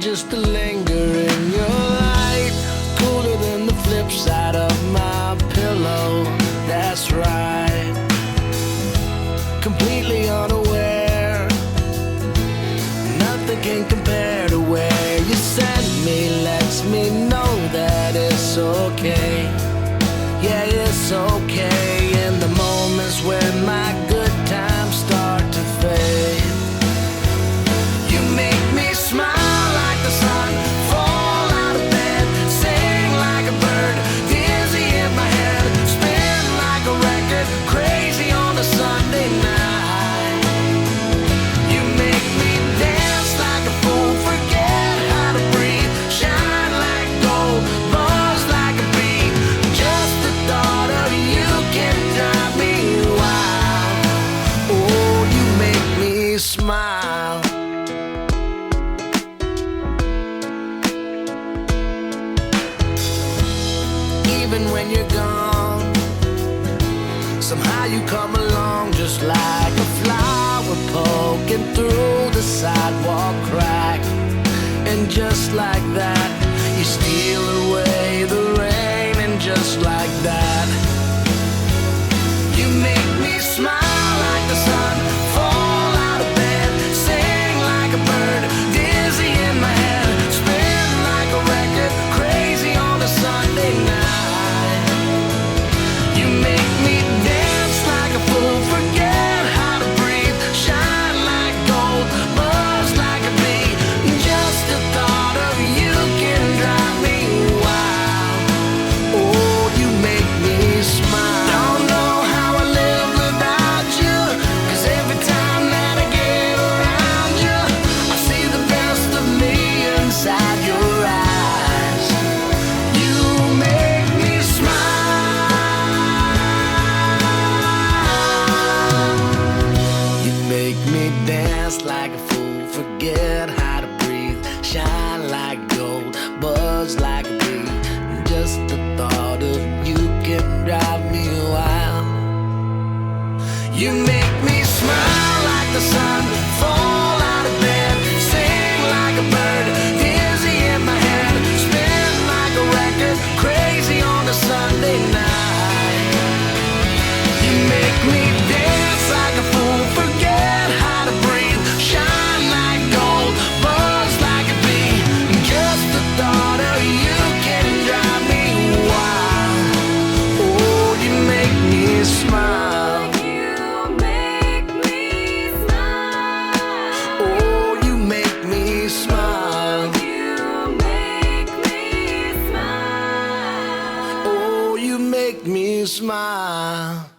just to linger in your light. Cooler than the flip side of my pillow, that's right. Completely unaware, nothing can compare to where you send me. Lets me know that it's okay. Yeah, it's okay. In the moments when my good times start to fade, you make me smile like the sun, fall out of bed, sing like a bird, dizzy in my head, spin like a record, crazy on a Sunday night. You make me dance like a fool, forget how to breathe, shine like gold, buzz like a bee. Just the thought of you can drive me wild. Oh, you make me smile. Even when you're gone, somehow you come along just like a flower poking through the sidewalk crack. And just like that, you steal away the rain. And just like that, you make me smile like the sun, fall out of bed, sing like a bird, dizzy in my head, spin like a record, crazy on a Sunday night. You make me dance like a fool, forget how to breathe, shine like gold, buzz like a bee. Just the thought of you can drive me wild. Oh, you make me smile. Don't know how I live without you, 'cause every time that I get around you, I see the best of me inside your eyes. You make me smile. You make me dance like a fool, forget how to breathe, shine like gold, buzz like a bee. Just the thought of you can drive me wild. You make me smile like the sun, fall out of bed, sing like a bird, dizzy in my head, spin like a record, crazy on a Sunday night. You make me dance like a fool, forget how to breathe, shine like gold, buzz like a bee. Just the thought of you can drive me wild. Oh, you make me smile. You make me smile. Oh, you make me smile. You make me smile. Oh, you make me smile.